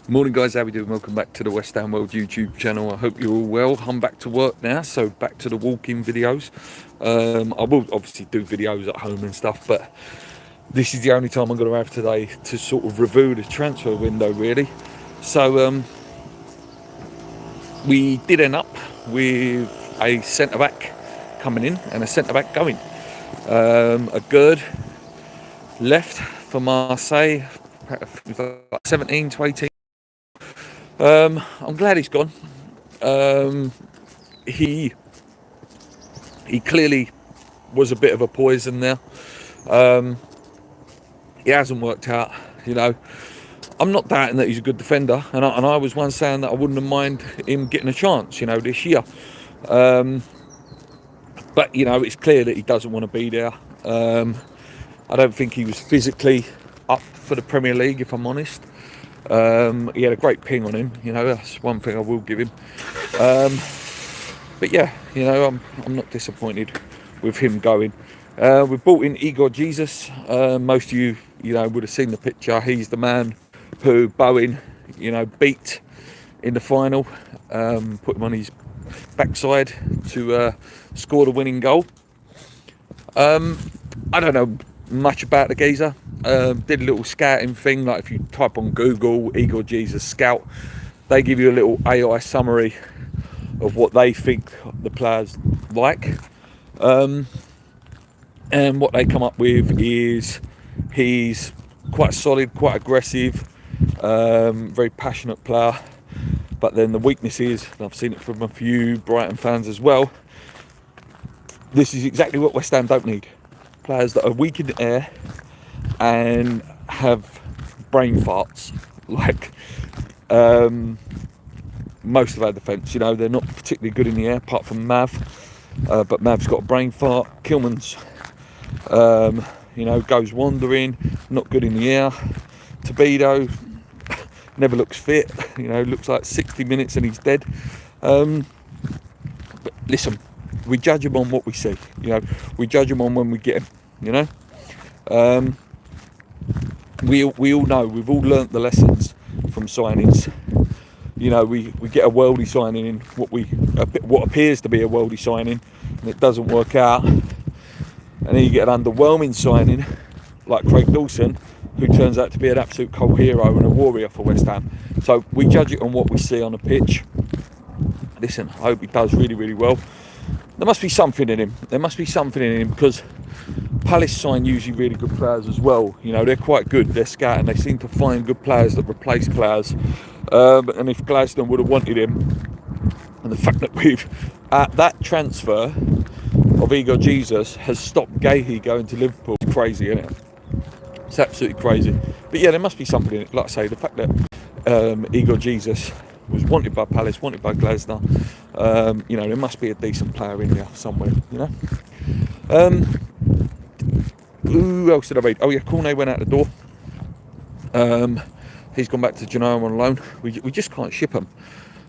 Morning guys, how we doing? Welcome back to the West Ham World YouTube channel. I hope you're all well. I'm back to work now, so back to the walk-in videos. I will obviously do videos at home and stuff, but this is the only time I'm going to have today to sort of review the transfer window really. So we did end up with a centre-back coming in and a centre-back going. A Gerd left for Marseille, 17 to 18. I'm glad he's gone. He clearly was a bit of a poison there. He hasn't worked out, you know. I'm not doubting that he's a good defender, and I was one saying that I wouldn't mind him getting a chance, you know, this year. But you know, it's clear that he doesn't want to be there. I don't think he was physically up for the Premier League, if I'm honest. He had a great ping on him, you know, that's one thing I will give him. But yeah, you know, I'm not disappointed with him going. We've brought in Igor Jesus. Most of you, you know, would have seen the picture. He's the man who Bowen, you know, beat in the final. Put him on his backside to score the winning goal. I don't know much about the geezer. Did a little scouting thing, like if you type on Google Igor Jesus scout, they give you a little AI summary of what they think the players like, and what they come up with is he's quite solid, quite aggressive, very passionate player, but then the weakness is, and I've seen it from a few Brighton fans as well, this is exactly what West Ham don't need. Players that are weak in the air and have brain farts, like most of our defence. You know, they're not particularly good in the air, apart from Mav, but Mav's got a brain fart. Kilman's, you know, goes wandering, not good in the air. Tobido never looks fit, you know, looks like 60 minutes and he's dead. But listen, we judge him on what we see, you know, we judge him on when we get him, you know. We all know, we've all learnt the lessons from signings. You know, we get a worldie signing in, what appears to be a worldie signing, and it doesn't work out, and then you get an underwhelming signing like Craig Dawson, who turns out to be an absolute cold hero and a warrior for West Ham. So we judge it on what we see on the pitch. Listen, I hope he does really, really well. There must be something in him. There must be something in him, because Palace sign usually really good players as well. You know, they're quite good. They're scouting. They seem to find good players that replace players. And if Glasgow would have wanted him, and the fact that we've that transfer of Igor Jesus has stopped Gahey going to Liverpool, it's crazy, isn't it? It's absolutely crazy. But yeah, there must be something in it. Like I say, the fact that Igor Jesus was wanted by Palace, wanted by Glasgow, you know, there must be a decent player in there somewhere, you know. Who else did I read? Oh yeah, Cornet went out the door. He's gone back to Genoa on loan. We just can't ship him.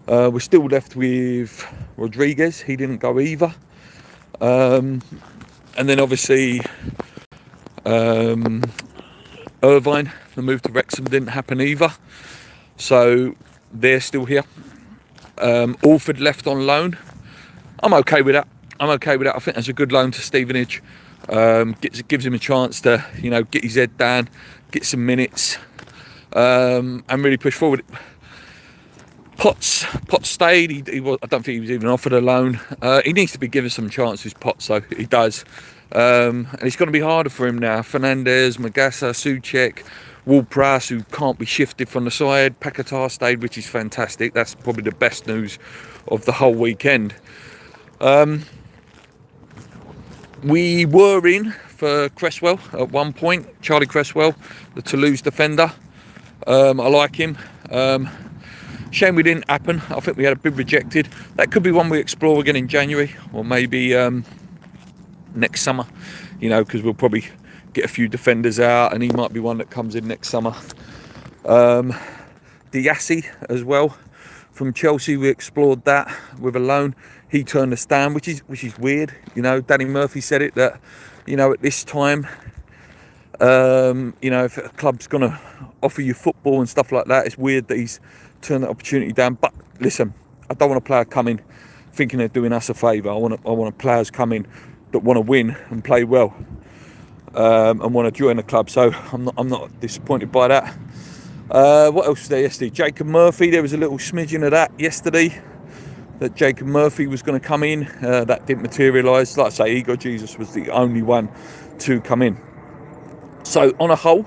We're still left with Rodriguez. He didn't go either. And then obviously Irvine, the move to Wrexham didn't happen either. So they're still here. Alford left on loan. I'm okay with that. I think that's a good loan to Stevenage. Gives him a chance to, you know, get his head down, get some minutes, and really push forward. Potts stayed. He was, I don't think he was even offered a loan. He needs to be given some chances, Potts, though. He does. And it's going to be harder for him now. Fernandez, Magassa, Soucek, Ward-Prowse, who can't be shifted from the side. Paquetá stayed, which is fantastic. That's probably the best news of the whole weekend. We were in for Cresswell at one point. Charlie Cresswell, the Toulouse defender. I like him. Shame we didn't happen. I think we had a bid rejected. That could be one we explore again in January, or maybe next summer, you know, because we'll probably get a few defenders out, and he might be one that comes in next summer. Diassi as well from Chelsea, we explored that with a loan. He turned us down, which is weird. You know, Danny Murphy said it, that, you know, at this time You know, if a club's going to offer you football and stuff like that, it's weird that he's turned that opportunity down. But listen, I don't want a player coming thinking they're doing us a favour. I want players coming that want to win and play well, and want to join the club. So I'm not disappointed by that. What else was there yesterday? Jacob Murphy. There was a little smidgen of that yesterday, that Jacob Murphy was going to come in. That didn't materialise. Like I say, Igor Jesus was the only one to come in. So on a whole,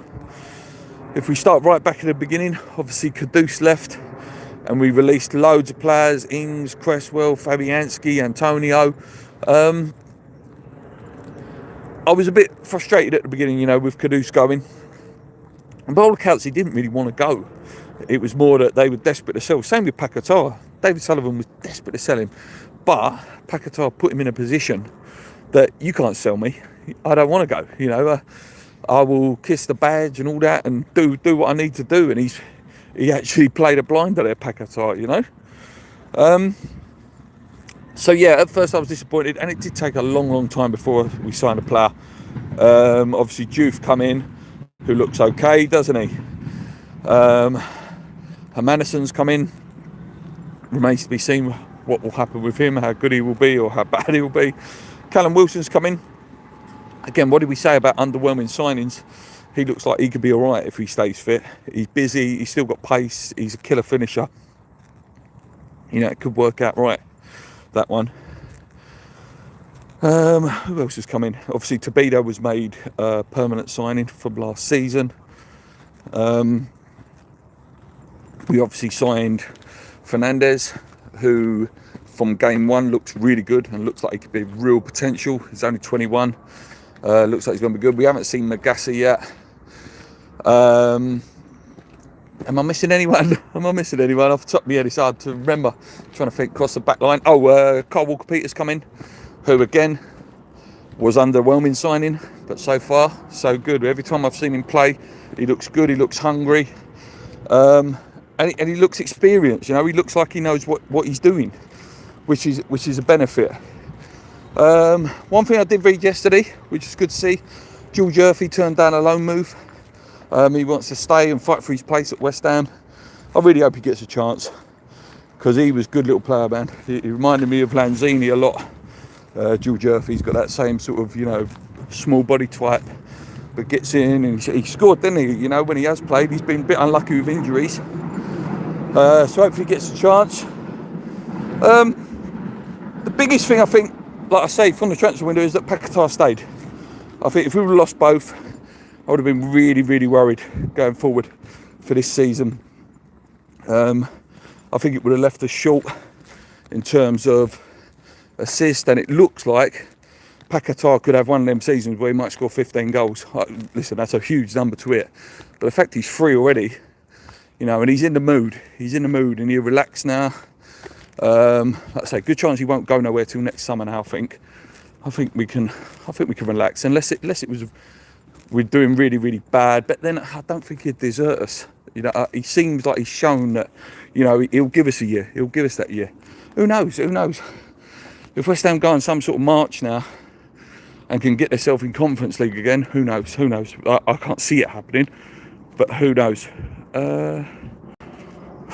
if we start right back at the beginning, obviously Caduce left and we released loads of players: Ings, Cresswell, Fabianski, Antonio. I was a bit frustrated at the beginning, you know, with Caduce going. And by all accounts, he didn't really want to go. It was more that they were desperate to sell. Same with Paquetá. David Sullivan was desperate to sell him. But Paquetá put him in a position that you can't sell me. I don't want to go, you know. I will kiss the badge and all that and do what I need to do. And he actually played a blinder there, Paquetá, you know. So yeah, at first I was disappointed, and it did take a long time before we signed a player. Obviously Juve come in, who looks okay, doesn't he? Hermannison's come in. Remains to be seen what will happen with him, how good he will be or how bad he will be. Callum Wilson's come in. Again, what did we say about underwhelming signings? He looks like he could be all right if he stays fit. He's busy, he's still got pace, he's a killer finisher. You know, it could work out right, that one. Who else has come in? Obviously, Tobido was made a permanent signing from last season. We obviously signed Fernandez, who from game one looks really good and looks like he could be real potential. He's only 21. Looks like he's going to be good. We haven't seen Magassi yet. Am I missing anyone? Am I missing anyone? Off the top of my head, it's hard to remember. Trying to think across the back line. Kyle Walker-Peters come in, who again was underwhelming signing, but so far so good. Every time I've seen him play, he looks good. He looks hungry, and he looks experienced. You know, he looks like he knows what he's doing, which is a benefit. One thing I did read yesterday, which is good to see, George Murphy turned down a loan move. He wants to stay and fight for his place at West Ham. I really hope he gets a chance, because he was a good little player, man. He reminded me of Lanzini a lot. George Murphy's got that same sort of, you know, small body type, but gets in and he scored, didn't he? You know, when he has played, he's been a bit unlucky with injuries. So hopefully he gets a chance. The biggest thing I think, like I say, from the transfer window is that Paquetá stayed. I think if we would have lost both, I would have been really worried going forward for this season. I think it would have left us short in terms of assist, and it looks like Paquetá could have one of them seasons where he might score 15 goals. Listen, that's a huge number to hit, but the fact he's free already, you know, and he's in the mood, and he'll relax now. Like I say, good chance he won't go nowhere till next summer now. I think we can relax, unless it was we're doing really bad, but then I don't think he'd desert us. You know, he seems like he's shown that, you know, he'll give us a year, he'll give us that year. Who knows? If West Ham go on some sort of march now and can get themselves in Conference League again, who knows? I can't see it happening, but who knows?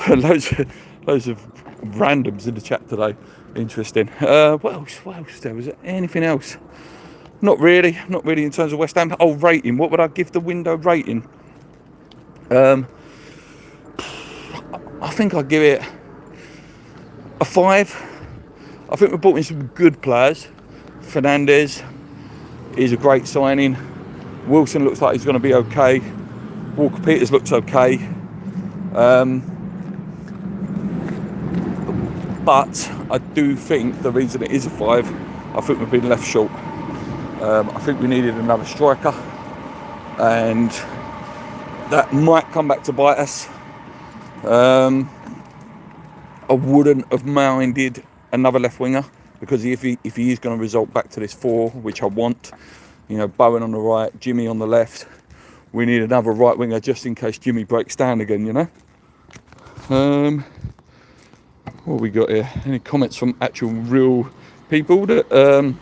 Loads of randoms in the chat today. Interesting. What else there? Was there anything else? Not really in terms of West Ham. Oh, rating. What would I give the window rating? I think I'd give it a 5. I think we brought in some good players. Fernandez is a great signing. Wilson looks like he's going to be okay. Walker-Peters looks okay. But I do think the reason it is a 5, I think we've been left short. I think we needed another striker, and that might come back to bite us. I wouldn't have minded another left winger, because if he is going to result back to this 4, which I want, you know, Bowen on the right, Jimmy on the left, we need another right winger just in case Jimmy breaks down again, you know. What have we got here? Any comments from actual real people that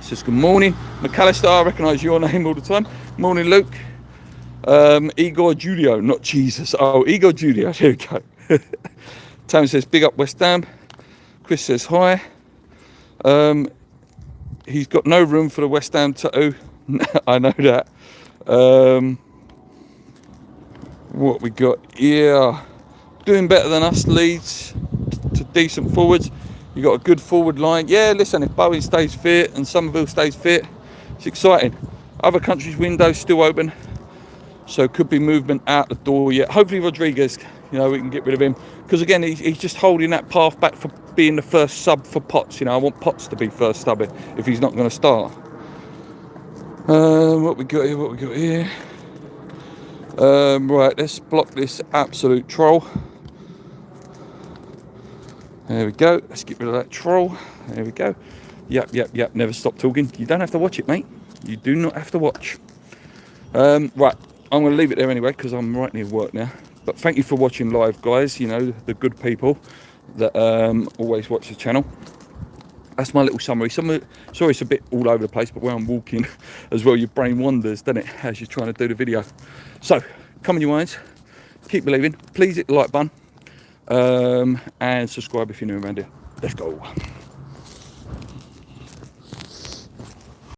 Says good morning. McAllister, I recognise your name all the time. Morning, Luke. Igor Julio, not Jesus. Oh, Igor Julio. Here we go. Tam says big up West Ham. Chris says hi. He's got no room for the West Ham tattoo. I know that. What we got here? Doing better than us, Leeds. To decent forwards. You got a good forward line. Yeah, listen, if Bowen stays fit and Somerville stays fit, it's exciting. Other countries' windows still open, so could be movement out the door yet. Hopefully Rodriguez, you know, we can get rid of him, because again, he's just holding that path back for being the first sub for Potts. You know, I want Potts to be first sub if he's not going to start. What we got here? Right, let's block this absolute troll. There we go. Let's get rid of that troll. There we go. Yep. Never stop talking. You don't have to watch it, mate. You do not have to watch. Right, I'm going to leave it there anyway, because I'm right near work now. But thank you for watching live, guys. You know, the good people that always watch the channel. That's my little summary. Sorry, it's a bit all over the place, but when I'm walking as well, your brain wanders, doesn't it, as you're trying to do the video. So, come on, you minds. Keep believing. Please hit the like button. And subscribe if you're new around here. Let's go.